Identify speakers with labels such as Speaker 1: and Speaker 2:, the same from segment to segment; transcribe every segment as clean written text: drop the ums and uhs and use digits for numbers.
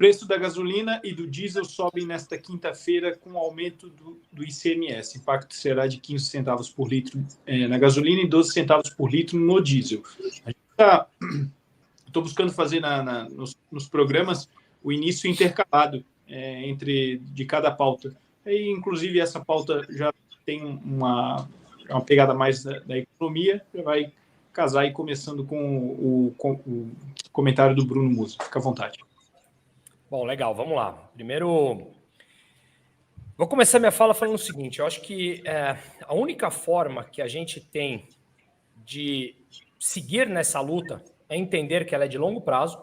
Speaker 1: preço da gasolina e do diesel sobem nesta quinta-feira com o aumento do ICMS. O impacto será de 15 centavos por litro na gasolina e 12 centavos por litro no diesel. Estou buscando fazer nos programas o início intercalado de cada pauta. E, inclusive, essa pauta já tem uma pegada mais da economia, já vai casar aí começando com o comentário do Bruno Musi. Fica à vontade.
Speaker 2: Bom, legal, vamos lá. Primeiro, vou começar minha fala falando o seguinte, eu acho que a única forma que a gente tem de seguir nessa luta é entender que ela é de longo prazo,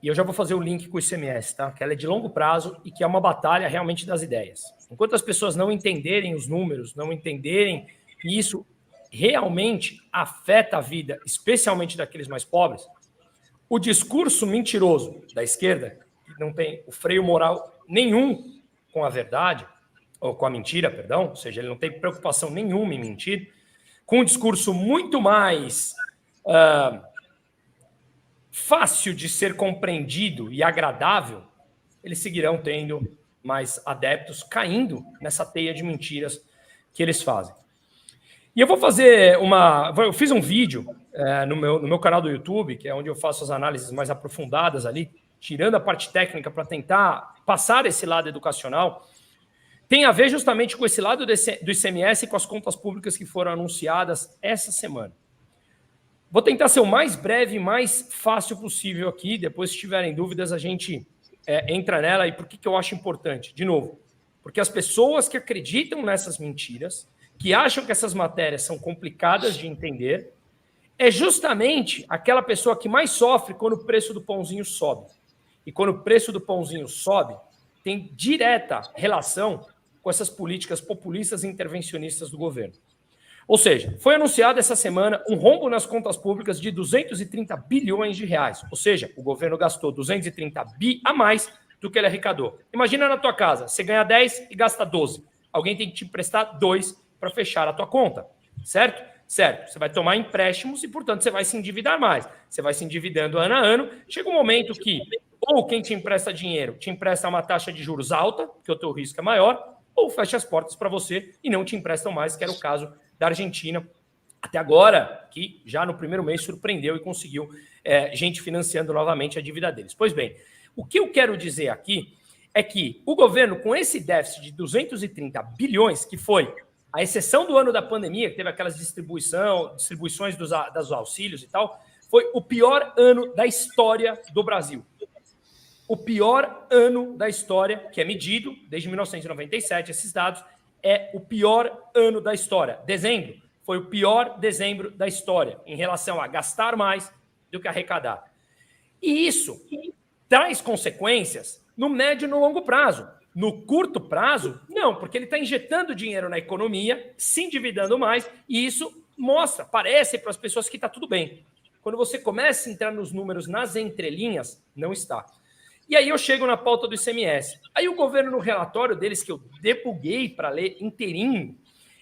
Speaker 2: e eu já vou fazer o link com o ICMS, tá? Que ela é de longo prazo e que é uma batalha realmente das ideias. Enquanto as pessoas não entenderem os números, não entenderem que isso realmente afeta a vida, especialmente daqueles mais pobres, o discurso mentiroso da esquerda, que não tem o freio moral nenhum com a verdade, ou com a mentira, perdão, ou seja, ele não tem preocupação nenhuma em mentir, com um discurso muito mais fácil de ser compreendido e agradável, eles seguirão tendo mais adeptos caindo nessa teia de mentiras que eles fazem. E eu vou fazer eu fiz um vídeo no meu canal do YouTube, que é onde eu faço as análises mais aprofundadas ali, tirando a parte técnica para tentar passar esse lado educacional. Tem a ver justamente com esse lado do ICMS e com as contas públicas que foram anunciadas essa semana. Vou tentar ser o mais breve e mais fácil possível aqui. Depois, se tiverem dúvidas, a gente entra nela. E por que eu acho importante? De novo, porque as pessoas que acreditam nessas mentiras, que acham que essas matérias são complicadas de entender, é justamente aquela pessoa que mais sofre quando o preço do pãozinho sobe. E quando o preço do pãozinho sobe, tem direta relação com essas políticas populistas e intervencionistas do governo. Ou seja, foi anunciado essa semana um rombo nas contas públicas de 230 bilhões de reais. Ou seja, o governo gastou 230 bi a mais do que ele arrecadou. Imagina na tua casa, você ganha 10 e gasta 12. Alguém tem que te emprestar 2 para fechar a tua conta, certo? Certo. Você vai tomar empréstimos e, portanto, você vai se endividar mais. Você vai se endividando ano a ano. Chega um momento que ou quem te empresta dinheiro te empresta uma taxa de juros alta, que o teu risco é maior, ou fecha as portas para você e não te emprestam mais, que era o caso da Argentina, até agora, que já no primeiro mês surpreendeu e conseguiu gente financiando novamente a dívida deles. Pois bem, o que eu quero dizer aqui é que o governo, com esse déficit de 230 bilhões, que foi a exceção do ano da pandemia, que teve aquelas distribuições dos auxílios e tal, foi o pior ano da história do Brasil. O pior ano da história, que é medido desde 1997, esses dados, é o pior ano da história. Dezembro foi o pior dezembro da história em relação a gastar mais do que arrecadar. E isso traz consequências no médio e no longo prazo. No curto prazo, não, porque ele está injetando dinheiro na economia, se endividando mais, e isso parece para as pessoas que está tudo bem. Quando você começa a entrar nos números, nas entrelinhas, não está. E aí eu chego na pauta do ICMS. Aí o governo, no relatório deles, que eu debuguei para ler inteirinho,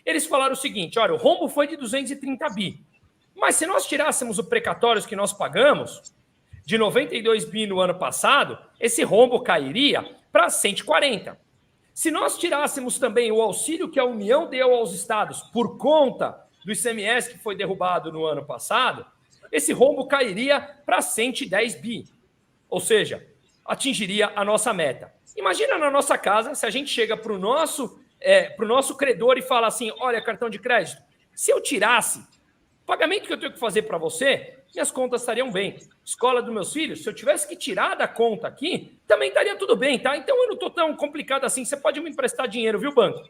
Speaker 2: eles falaram o seguinte, olha, o rombo foi de 230 bi. Mas se nós tirássemos o precatórios que nós pagamos, de 92 bi no ano passado, esse rombo cairia para 140. Se nós tirássemos também o auxílio que a União deu aos estados por conta do ICMS que foi derrubado no ano passado, esse rombo cairia para 110 bi. Ou seja, atingiria a nossa meta. Imagina na nossa casa, se a gente chega para o nosso credor e fala assim, olha, cartão de crédito, se eu tirasse o pagamento que eu tenho que fazer para você, minhas contas estariam bem. Escola dos meus filhos, se eu tivesse que tirar da conta aqui, também estaria tudo bem, tá? Então eu não estou tão complicado assim, você pode me emprestar dinheiro, viu, banco?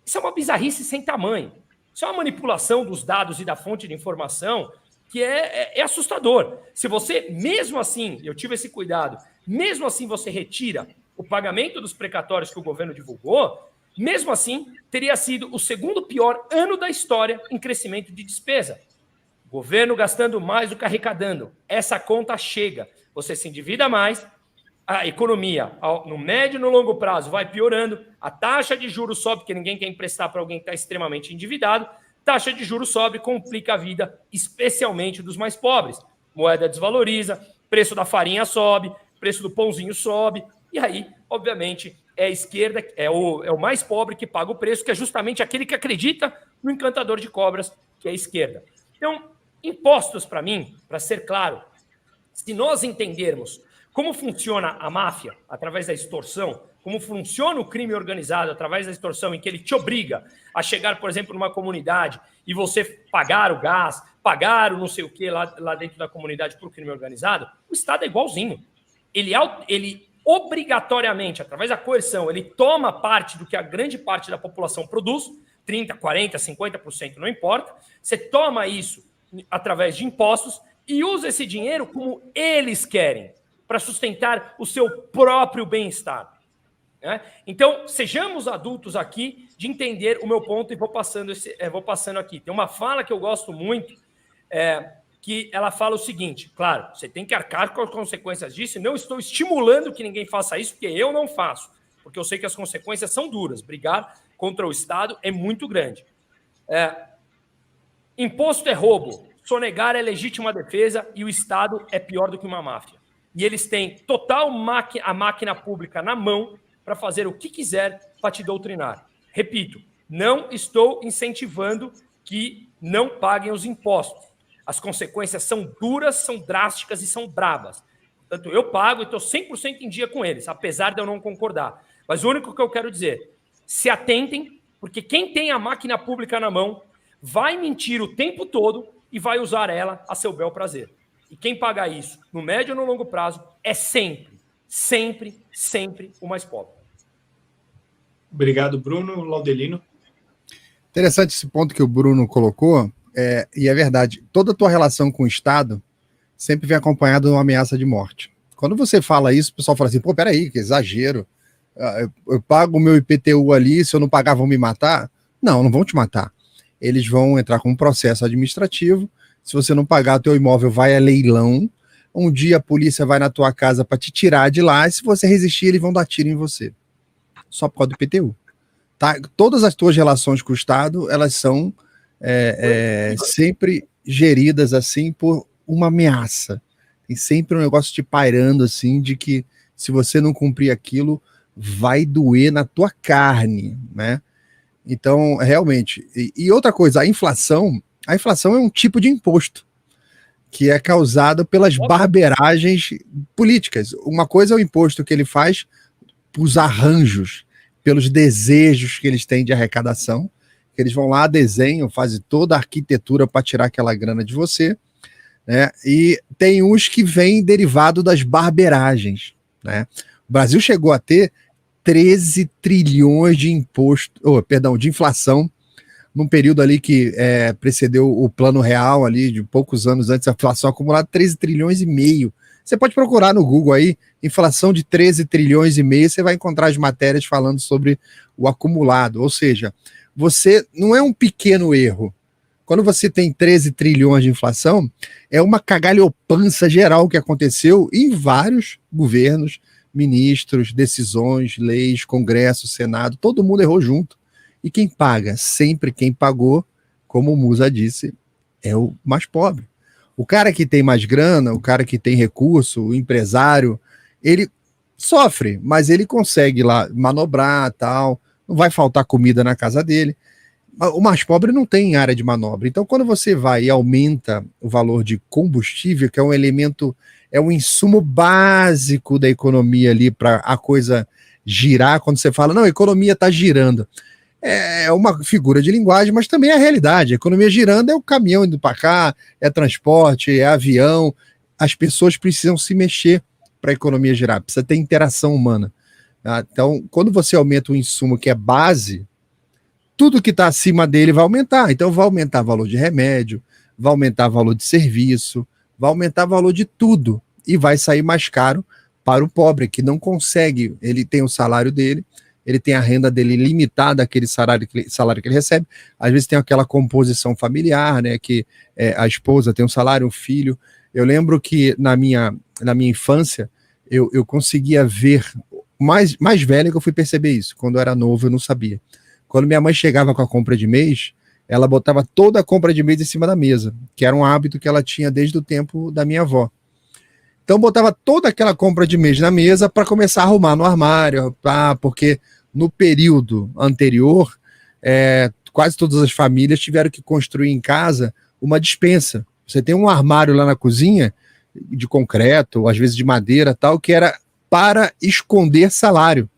Speaker 2: Isso é uma bizarrice sem tamanho. Isso é uma manipulação dos dados e da fonte de informação que é assustador. Se você, mesmo assim, eu tive esse cuidado, mesmo assim você retira o pagamento dos precatórios que o governo divulgou, mesmo assim teria sido o segundo pior ano da história em crescimento de despesa. Governo gastando mais do que arrecadando. Essa conta chega. Você se endivida mais, a economia, no médio e no longo prazo, vai piorando, a taxa de juros sobe, porque ninguém quer emprestar para alguém que está extremamente endividado, taxa de juros sobe, complica a vida, especialmente dos mais pobres. Moeda desvaloriza, preço da farinha sobe, preço do pãozinho sobe, e aí, obviamente, é a esquerda, é o mais pobre que paga o preço, que é justamente aquele que acredita no encantador de cobras, que é a esquerda. Então, impostos, para mim, para ser claro, se nós entendermos como funciona a máfia através da extorsão, como funciona o crime organizado através da extorsão, em que ele te obriga a chegar, por exemplo, numa comunidade e você pagar o gás, pagar o não sei o que lá dentro da comunidade por crime organizado, o Estado é igualzinho. Ele obrigatoriamente, através da coerção, ele toma parte do que a grande parte da população produz, 30%, 40%, 50%, não importa. Você toma isso através de impostos e usa esse dinheiro como eles querem, para sustentar o seu próprio bem-estar. Né? Então, sejamos adultos aqui de entender o meu ponto e vou passando aqui. Tem uma fala que eu gosto muito, que ela fala o seguinte, claro, você tem que arcar com as consequências disso, e não estou estimulando que ninguém faça isso, porque eu não faço, porque eu sei que as consequências são duras. Brigar contra o Estado é muito grande. Imposto é roubo, sonegar é legítima defesa e o Estado é pior do que uma máfia. E eles têm total a máquina pública na mão para fazer o que quiser para te doutrinar. Repito, não estou incentivando que não paguem os impostos. As consequências são duras, são drásticas e são bravas. Portanto, eu pago e estou 100% em dia com eles, apesar de eu não concordar. Mas o único que eu quero dizer, se atentem, porque quem tem a máquina pública na mão vai mentir o tempo todo e vai usar ela a seu bel prazer. E quem paga isso, no médio ou no longo prazo, é sempre, sempre, sempre o mais pobre.
Speaker 1: Obrigado, Bruno. Laudelino.
Speaker 3: Interessante esse ponto que o Bruno colocou, e é verdade, toda a tua relação com o Estado sempre vem acompanhada de uma ameaça de morte. Quando você fala isso, o pessoal fala assim, pô, peraí, que exagero, eu pago o meu IPTU ali, se eu não pagar vão me matar? Não vão te matar. Eles vão entrar com um processo administrativo, se você não pagar, teu imóvel vai a leilão, um dia a polícia vai na tua casa para te tirar de lá, e se você resistir, eles vão dar tiro em você. Só por causa do IPTU. Tá? Todas as tuas relações com o Estado, elas são sempre geridas assim por uma ameaça. Tem sempre um negócio te pairando assim, de que se você não cumprir aquilo, vai doer na tua carne, né? Então, realmente, e outra coisa, a inflação é um tipo de imposto que é causado pelas barberagens políticas. Uma coisa é o imposto que ele faz os arranjos, pelos desejos que eles têm de arrecadação, que eles vão lá, desenham, fazem toda a arquitetura para tirar aquela grana de você, né? E tem uns que vêm derivado das barberagens, né? O Brasil chegou a ter 13 trilhões de de inflação, num período ali que precedeu o Plano Real, ali de poucos anos antes, a inflação acumulada 13 trilhões e meio. Você pode procurar no Google aí, inflação de 13 trilhões e meio, você vai encontrar as matérias falando sobre o acumulado, ou seja, você não é um pequeno erro. Quando você tem 13 trilhões de inflação, é uma cagalhopança geral que aconteceu em vários governos, ministros, decisões, leis, Congresso, Senado, todo mundo errou junto. E quem paga? Sempre quem pagou, como o Musa disse, é o mais pobre. O cara que tem mais grana, o cara que tem recurso, o empresário, ele sofre, mas ele consegue lá manobrar, tal, não vai faltar comida na casa dele. O mais pobre não tem área de manobra. Então, quando você vai e aumenta o valor de combustível, que é um elemento, é um insumo básico da economia ali para a coisa girar, quando você fala, não, a economia está girando. É uma figura de linguagem, mas também é a realidade. A economia girando é o caminhão indo para cá, é transporte, é avião. As pessoas precisam se mexer para a economia girar, precisa ter interação humana. Tá? Então, quando você aumenta o insumo que é base, tudo que está acima dele vai aumentar. Então, vai aumentar o valor de remédio, vai aumentar o valor de serviço, vai aumentar o valor de tudo. E vai sair mais caro para o pobre, que não consegue. Ele tem o salário dele, ele tem a renda dele limitada àquele salário que ele recebe. Às vezes tem aquela composição familiar, né? Que a esposa tem um salário, um filho. Eu lembro que na minha infância, eu conseguia ver, mais velho que eu fui perceber isso. Quando eu era novo, eu não sabia. Quando minha mãe chegava com a compra de mês, ela botava toda a compra de mês em cima da mesa, que era um hábito que ela tinha desde o tempo da minha avó. Então botava toda aquela compra de mês na mesa para começar a arrumar no armário, porque no período anterior, quase todas as famílias tiveram que construir em casa uma despensa. Você tem um armário lá na cozinha, de concreto, às vezes de madeira, tal, que era para esconder salário.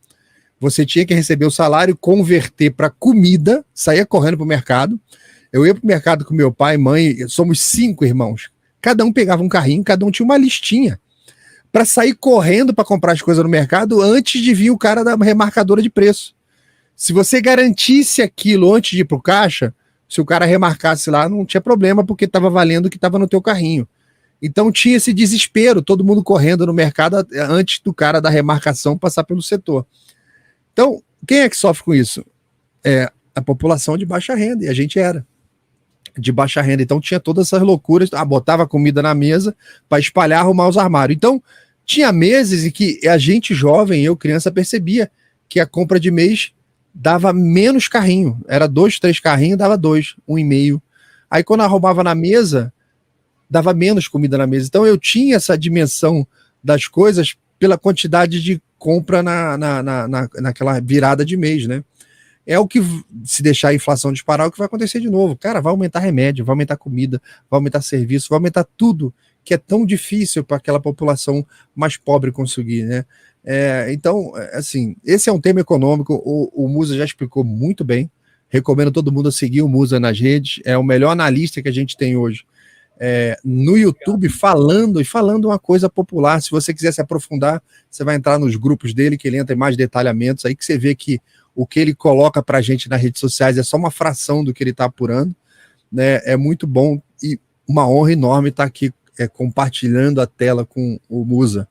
Speaker 3: Você tinha que receber o salário, converter para comida, saía correndo para o mercado. Eu ia para o mercado com meu pai e mãe, somos 5 irmãos. Cada um pegava um carrinho, cada um tinha uma listinha para sair correndo para comprar as coisas no mercado antes de vir o cara da remarcadora de preço. Se você garantisse aquilo antes de ir para o caixa, se o cara remarcasse lá, não tinha problema, porque estava valendo o que estava no teu carrinho. Então tinha esse desespero, todo mundo correndo no mercado antes do cara da remarcação passar pelo setor. Então, quem é que sofre com isso? É a população de baixa renda, e a gente era de baixa renda. Então tinha todas essas loucuras, botava comida na mesa para espalhar, arrumar os armários. Então tinha meses em que a gente jovem, eu criança, percebia que a compra de mês dava menos carrinho. Era 2, 3 carrinhos, dava 2, 1,5. Aí quando arrumava na mesa, dava menos comida na mesa. Então eu tinha essa dimensão das coisas pela quantidade de compra naquela virada de mês, né? É o que, se deixar a inflação disparar, é o que vai acontecer de novo. Cara, vai aumentar remédio, vai aumentar comida, vai aumentar serviço, vai aumentar tudo que é tão difícil para aquela população mais pobre conseguir, né? Então, assim, esse é um tema econômico, o Musa já explicou muito bem, recomendo todo mundo a seguir o Musa nas redes, é o melhor analista que a gente tem hoje no YouTube, falando uma coisa popular. Se você quiser se aprofundar, você vai entrar nos grupos dele, que ele entra em mais detalhamentos, aí que você vê que o que ele coloca para a gente nas redes sociais é só uma fração do que ele está apurando, né? É muito bom e uma honra enorme estar aqui compartilhando a tela com o Musa.